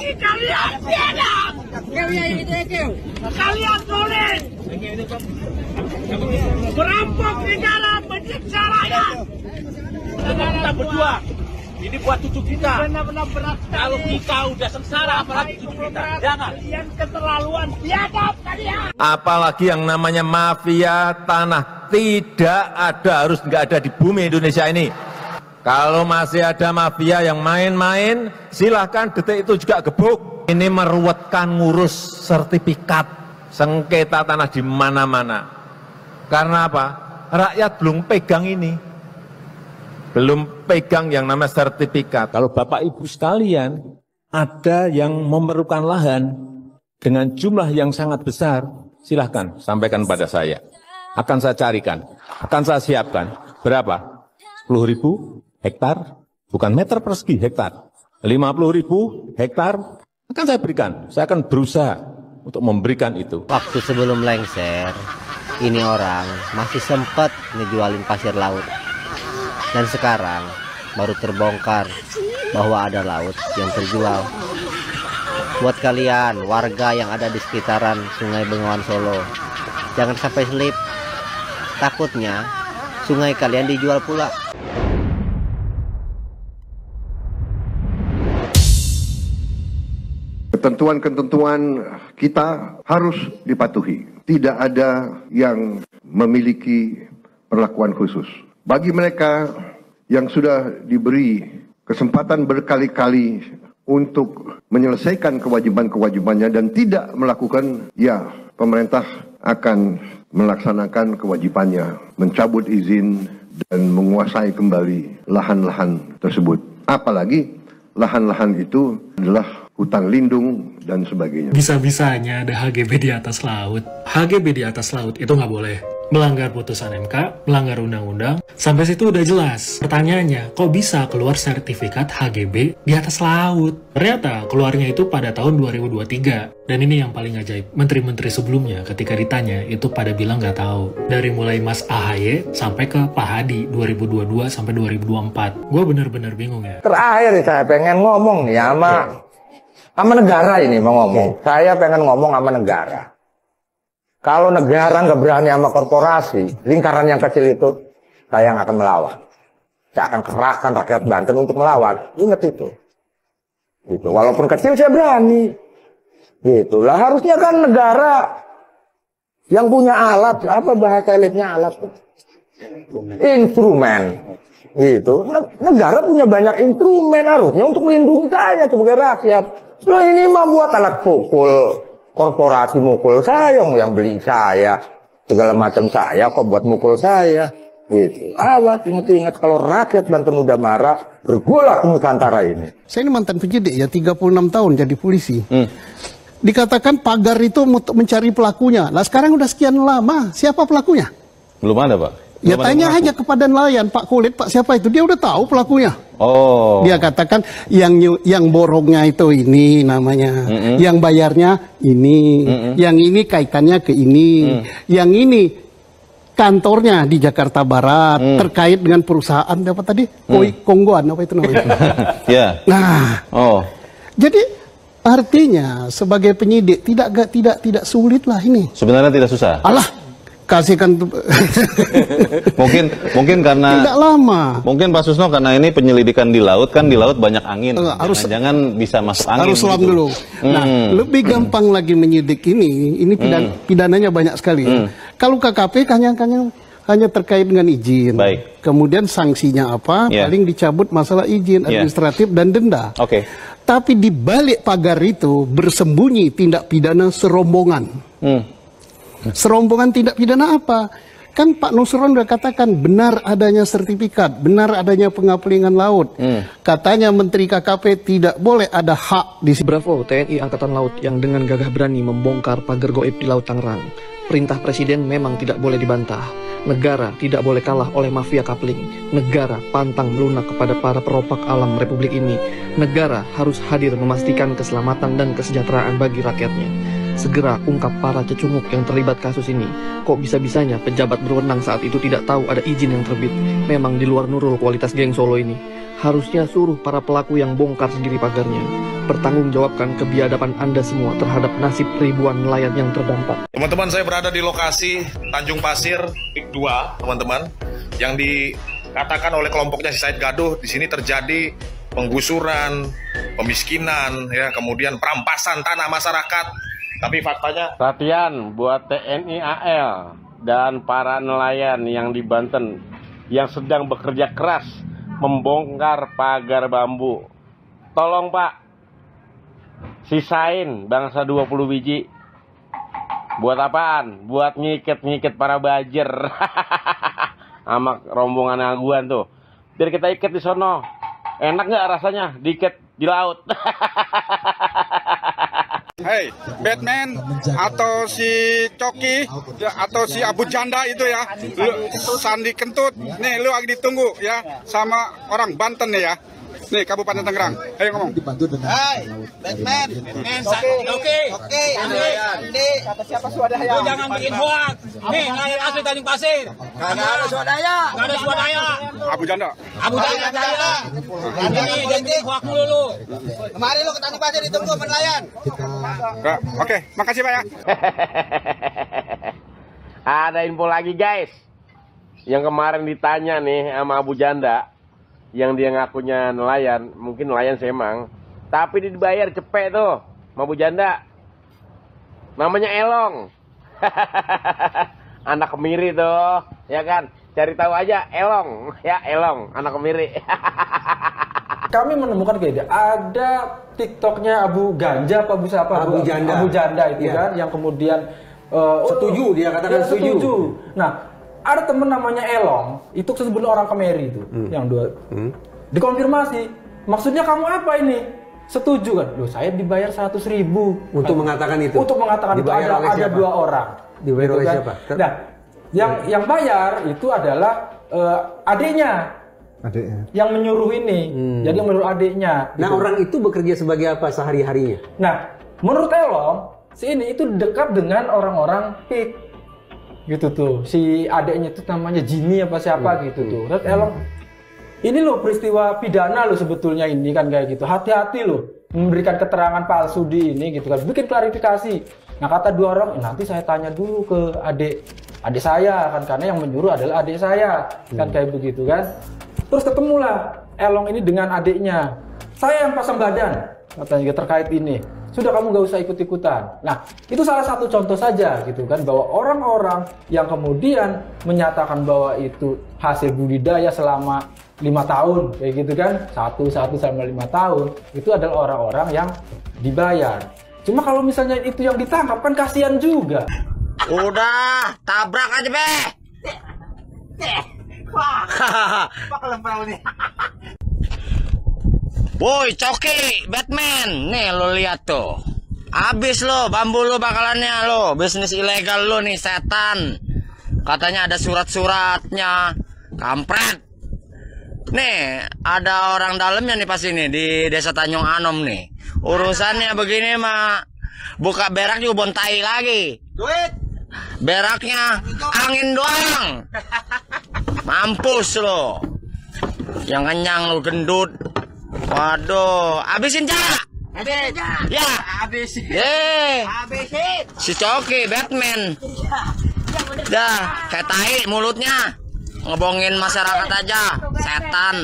bagi kalian tidak. Kalian boleh merampok negara, menyiksa rakyat. Kita berdua, ini buat cucu kita. Benar-benar berat. Kalau kita udah sengsara, apalagi cucu kita. Jangan. Kalian keterlaluan, biadab kalian. Apalagi yang namanya mafia tanah, tidak ada, harus nggak ada di bumi Indonesia ini. Kalau masih ada mafia yang main-main, silahkan detik itu juga gebuk. Ini meruwetkan ngurus sertifikat sengketa tanah di mana-mana. Karena apa? Rakyat belum pegang ini. Belum pegang yang namanya sertifikat. Kalau Bapak Ibu sekalian, ada yang memerlukan lahan dengan jumlah yang sangat besar, silahkan sampaikan pada saya. Akan saya carikan, akan saya siapkan. Berapa? 10.000 hektar, bukan meter persegi, hektar. 50.000 hektar, akan saya berikan. Saya akan berusaha untuk memberikan itu. Waktu sebelum lengser, ini orang masih sempat ngejualin pasir laut. Dan sekarang baru terbongkar bahwa ada laut yang terjual. Buat kalian, warga yang ada di sekitaran Sungai Bengawan Solo, jangan sampai selip. Takutnya sungai kalian dijual pula. Ketentuan-ketentuan kita harus dipatuhi. Tidak ada yang memiliki perlakuan khusus. Bagi mereka yang sudah diberi kesempatan berkali-kali untuk menyelesaikan kewajiban-kewajibannya dan tidak melakukan, ya pemerintah akan melaksanakan kewajibannya, mencabut izin dan menguasai kembali lahan-lahan tersebut. Apalagi lahan-lahan itu adalah hutan lindung dan sebagainya. Bisa-bisanya ada HGB di atas laut. HGB di atas laut itu nggak boleh. Melanggar putusan MK, melanggar undang-undang, sampai situ udah jelas. Pertanyaannya, kok bisa keluar sertifikat HGB di atas laut? Ternyata keluarnya itu pada tahun 2023. Dan ini yang paling ajaib, menteri-menteri sebelumnya ketika ditanya itu pada bilang nggak tahu. Dari mulai Mas AHY sampai ke Pak Hadi 2022 sampai 2024. Gue bener-bener bingung ya. Terakhir saya pengen ngomong nih sama negara ini mau ngomong. Saya pengen ngomong sama negara. Kalau negara nggak berani sama korporasi, lingkaran yang kecil itu, saya yang akan melawan. Saya akan kerahkan rakyat Banten untuk melawan. Ingat itu. Gitu. Walaupun kecil saya berani. Gitu. Lah harusnya kan negara yang punya alat, apa bahasa elitnya alat? Instrumen. Gitu. Negara punya banyak instrumen harusnya untuk melindungi saya sebagai rakyat. Loh ini mah buat alat pukul. Korporasi mukul saya, yang beli saya, segala macam saya, kok buat mukul saya, gitu. Awas, ingat-ingat kalau rakyat Banten udah marah, bergolak Nusantara ini. Saya ini mantan penyidik ya, 36 tahun jadi polisi. Dikatakan pagar itu mencari pelakunya. Lah sekarang udah sekian lama, siapa pelakunya? Belum ada, Pak. Ya tanya aja kepada nelayan, Pak Kulit, Pak siapa itu, dia udah tahu pelakunya. Oh. Dia katakan yang borongnya itu ini namanya, yang bayarnya ini, yang ini kaitannya ke ini, yang ini kantornya di Jakarta Barat terkait dengan perusahaan apa tadi, Konggoan apa itu namanya? Ya. Nah, jadi artinya sebagai penyidik tidak sulit lah ini. Sebenarnya tidak susah. Alah. Kasihkan mungkin karena tidak lama. Mungkin Pak Susno karena ini penyelidikan di laut, kan di laut banyak angin. Jangan bisa masuk angin. Harus selam dulu. Nah, lebih gampang lagi menyidik ini pidananya banyak sekali. Kalau KKP hanya terkait dengan izin. Baik. Kemudian sanksinya apa? Paling dicabut masalah izin administratif dan denda. Oke. Tapi di balik pagar itu bersembunyi tindak pidana serombongan. Serombongan tindak pidana apa? Kan Pak Nusron sudah katakan benar adanya sertifikat, benar adanya pengapelingan laut. Katanya Menteri KKP tidak boleh ada hak di sini. Bravo TNI Angkatan Laut yang dengan gagah berani membongkar pagar goib di Laut Tangerang. Perintah Presiden memang tidak boleh dibantah. Negara tidak boleh kalah oleh mafia kapling. Negara pantang melunak kepada para peropak alam Republik ini. Negara harus hadir memastikan keselamatan dan kesejahteraan bagi rakyatnya. Segera ungkap para cecunguk yang terlibat kasus ini. Kok bisa-bisanya pejabat berwenang saat itu tidak tahu ada izin yang terbit? Memang di luar nurul kualitas geng Solo ini. Harusnya suruh para pelaku yang bongkar sendiri pagarnya bertanggungjawabkan kebiadaban Anda semua terhadap nasib ribuan nelayan yang terdampak. Teman-teman, saya berada di lokasi Tanjung Pasir Pik 2, teman-teman, yang dikatakan oleh kelompoknya si Said Gaduh. Di sini terjadi penggusuran, pemiskinan, ya, kemudian perampasan tanah masyarakat. Tapi faktanya, latihan buat TNI AL dan para nelayan yang di Banten yang sedang bekerja keras membongkar pagar bambu. Tolong Pak, sisain bangsa 20 biji. Buat apaan? Buat ngiket-ngiket para bajer. Sama rombongan aguan tuh. Biar kita iket di sono. Enak nggak rasanya diiket di laut? Hei, Batman atau si Coki atau si Abu Janda itu ya, Sandi Kentut, nih lu lagi ditunggu ya sama orang Banten nih ya, nih Kabupaten Tangerang. Ayo ngomong. Hei, Batman, Coki, Andi, kata siapa swadaya? Lu jangan bikin hoax. Nih, nelayan asli Tanjung Pasir. Kagak ada swadaya. Kagak ada swadaya. Abu Janda. Abu Janda. Nih, jangan bikin hoax dulu lu. Kemarin lu ke Tanjung Pasir ditunggu sama nelayan. Oke, makasih Pak ya. Ada info lagi guys. Yang kemarin ditanya nih sama Abu Janda, yang dia ngakunya nelayan, mungkin nelayan semang, tapi dibayar cepet tuh sama Abu Janda. Namanya Elong. Anak Kemiri tuh, ya kan? Cari tahu aja Elong, ya Elong, anak Kemiri. Kami menemukan kayak ada TikToknya Abu Ganja apa Abu siapa? Abu Janda. Abu Janda itu kan, yang kemudian setuju, dia katakan setuju. Nah, ada temen namanya Elong, itu sebenarnya orang Kemiri itu, yang dua. Dikonfirmasi, maksudnya kamu apa ini? Setuju kan? Loh, saya dibayar 100.000 untuk mengatakan itu. Untuk mengatakan itu ada dua orang. Dibayar oleh kan? siapa? Nah, yang bayar itu adalah adiknya. Yang menyuruh ini. Jadi yang menyuruh adiknya. Nah, gitu. orang itu bekerja sebagai apa sehari-harinya? Nah, menurut Elong, si ini itu dekat dengan orang-orang PIK. Gitu tuh. Si adiknya itu namanya Jimmy apa siapa gitu tuh. Terus Elong, ini loh peristiwa pidana loh sebetulnya ini kan kayak gitu. Hati-hati loh memberikan keterangan palsu di ini gitu kan. Bikin klarifikasi. Nah, kata dua orang, nanti saya tanya dulu ke adik saya kan, karena yang menyuruh adalah adik saya kan kayak begitu kan. Terus ketemulah Elong ini dengan adiknya. Saya yang pasang badan katanya terkait ini. Sudah, kamu gak usah ikut-ikutan. Nah, itu salah satu contoh saja gitu kan, bahwa orang-orang yang kemudian menyatakan bahwa itu hasil budidaya selama 5 tahun kayak gitu kan, satu selama 5 tahun, itu adalah orang-orang yang dibayar. Cuma kalau misalnya itu yang ditangkap kan kasihan juga. Udah, tabrak aja be. Woi Coki, Batman, nih lo lihat tuh, abis lo bambu lo bakalannya lo, bisnis ilegal lo nih setan, katanya ada surat-suratnya, kampret. Nih ada orang dalamnya nih pas ini di desa Tanjung Anom nih, urusannya begini mah, buka berak juga bontai lagi. Duit. Beraknya angin doang. Mampus lo. Yang kenyang lo gendut. Waduh, abisin Jak. Ya, abisin. Abisin. Si Coki Batman. Dah, kayak tai mulutnya. Ngebongin masyarakat aja, setan.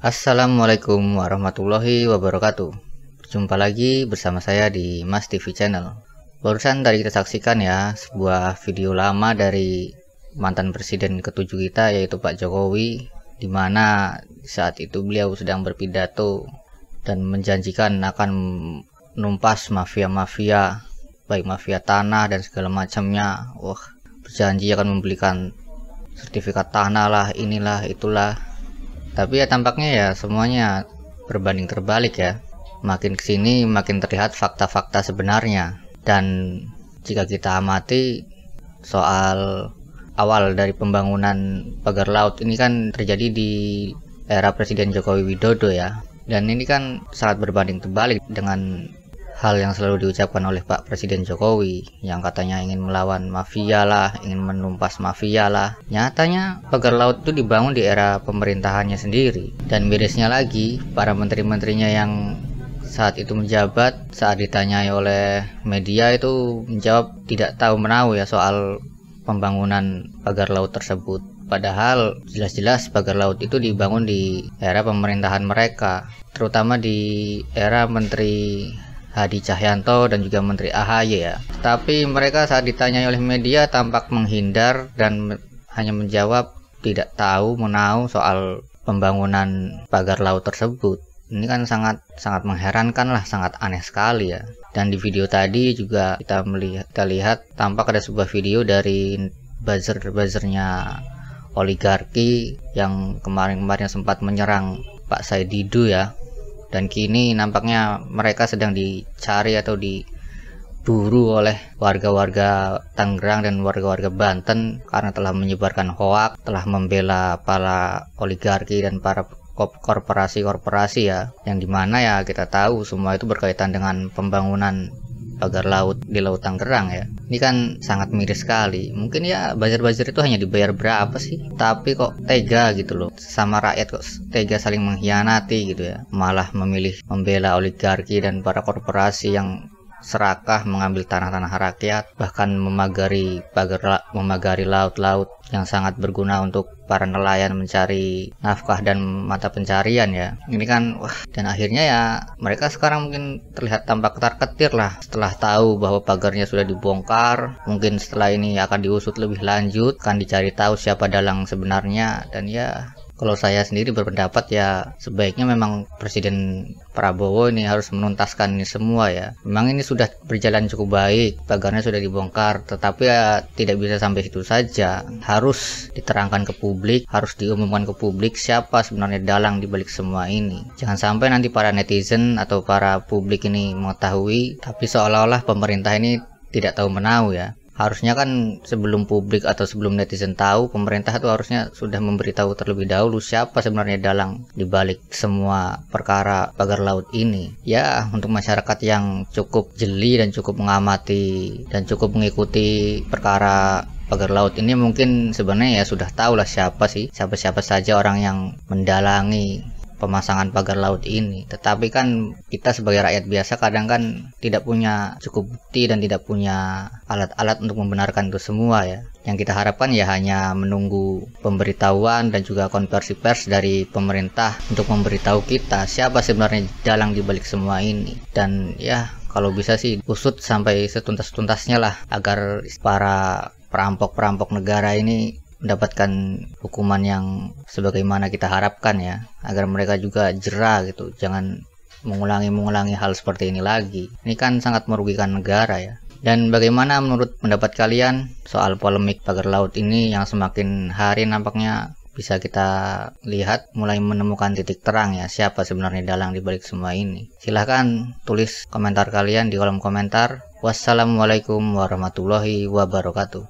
Assalamualaikum warahmatullahi wabarakatuh. Jumpa lagi bersama saya di Mas TV Channel. Barusan tadi kita saksikan ya sebuah video lama dari mantan presiden ke-7 kita, yaitu Pak Jokowi, di mana saat itu beliau sedang berpidato dan menjanjikan akan menumpas mafia-mafia, baik mafia tanah dan segala macamnya. Wah, berjanji akan membelikan sertifikat tanah lah, inilah, itulah. Tapi ya tampaknya ya semuanya berbanding terbalik ya. Makin kesini makin terlihat fakta-fakta sebenarnya. Dan jika kita amati soal awal dari pembangunan pagar laut ini kan terjadi di era Presiden Joko Widodo ya. Dan ini kan sangat berbanding terbalik dengan hal yang selalu diucapkan oleh Pak Presiden Jokowi yang katanya ingin melawan mafia lah, ingin menumpas mafia lah. Nyatanya pagar laut itu dibangun di era pemerintahannya sendiri. Dan mirisnya lagi, para menteri-menterinya yang saat itu menjabat, saat ditanyai oleh media itu menjawab tidak tahu menahu ya soal pembangunan pagar laut tersebut. Padahal jelas-jelas pagar laut itu dibangun di era pemerintahan mereka, terutama di era Menteri Hadi Cahyanto dan juga Menteri AHY ya. Tapi mereka saat ditanyai oleh media tampak menghindar dan hanya menjawab tidak tahu menahu soal pembangunan pagar laut tersebut. Ini kan sangat mengherankan lah, sangat aneh sekali ya. Dan di video tadi juga kita lihat tampak ada sebuah video dari buzzer-buzzernya oligarki yang kemarin-kemarin sempat menyerang Pak Said Didu ya. Dan kini nampaknya mereka sedang dicari atau diburu oleh warga-warga Tangerang dan warga-warga Banten karena telah menyebarkan hoak, telah membela para oligarki dan para korporasi-korporasi ya, yang dimana ya kita tahu semua itu berkaitan dengan pembangunan pagar laut di Laut Tangerang ya. Ini kan sangat miris sekali. Mungkin ya buzzer-buzzer itu hanya dibayar berapa sih, tapi kok tega gitu loh, sama rakyat kok tega saling mengkhianati gitu ya, malah memilih membela oligarki dan para korporasi yang serakah mengambil tanah-tanah rakyat, bahkan memagari laut-laut yang sangat berguna untuk para nelayan mencari nafkah dan mata pencarian ya. Ini kan dan akhirnya ya mereka sekarang mungkin terlihat tampak ketar-ketir lah setelah tahu bahwa pagarnya sudah dibongkar. Mungkin setelah ini akan diusut lebih lanjut, akan dicari tahu siapa dalang sebenarnya. Dan ya kalau saya sendiri berpendapat ya sebaiknya memang Presiden Prabowo ini harus menuntaskan ini semua ya. Memang ini sudah berjalan cukup baik, pagarnya sudah dibongkar, tetapi ya tidak bisa sampai situ saja. Harus diterangkan ke publik, harus diumumkan ke publik siapa sebenarnya dalang di balik semua ini. Jangan sampai nanti para netizen atau para publik ini mengetahui, tapi seolah-olah pemerintah ini tidak tahu menahu ya. Harusnya kan sebelum publik atau sebelum netizen tahu, pemerintah itu harusnya sudah memberitahu terlebih dahulu siapa sebenarnya dalang di balik semua perkara pagar laut ini. Ya, untuk masyarakat yang cukup jeli dan cukup mengamati dan cukup mengikuti perkara pagar laut ini mungkin sebenarnya ya sudah tahu lah siapa saja orang yang mendalangi pemasangan pagar laut ini. Tetapi kan kita sebagai rakyat biasa kadang kan tidak punya cukup bukti dan tidak punya alat-alat untuk membenarkan itu semua ya. Yang kita harapkan ya hanya menunggu pemberitahuan dan juga konversi pers dari pemerintah untuk memberitahu kita siapa sebenarnya dalang di balik semua ini. Dan ya kalau bisa sih usut sampai setuntas-tuntasnya lah agar para perampok-perampok negara ini mendapatkan hukuman yang sebagaimana kita harapkan ya, agar mereka juga jera gitu, jangan mengulangi hal seperti ini lagi. Ini kan sangat merugikan negara ya. Dan bagaimana menurut pendapat kalian soal polemik pagar laut ini yang semakin hari nampaknya bisa kita lihat mulai menemukan titik terang ya, siapa sebenarnya dalang di balik semua ini. Silahkan tulis komentar kalian di kolom komentar. Wassalamualaikum warahmatullahi wabarakatuh.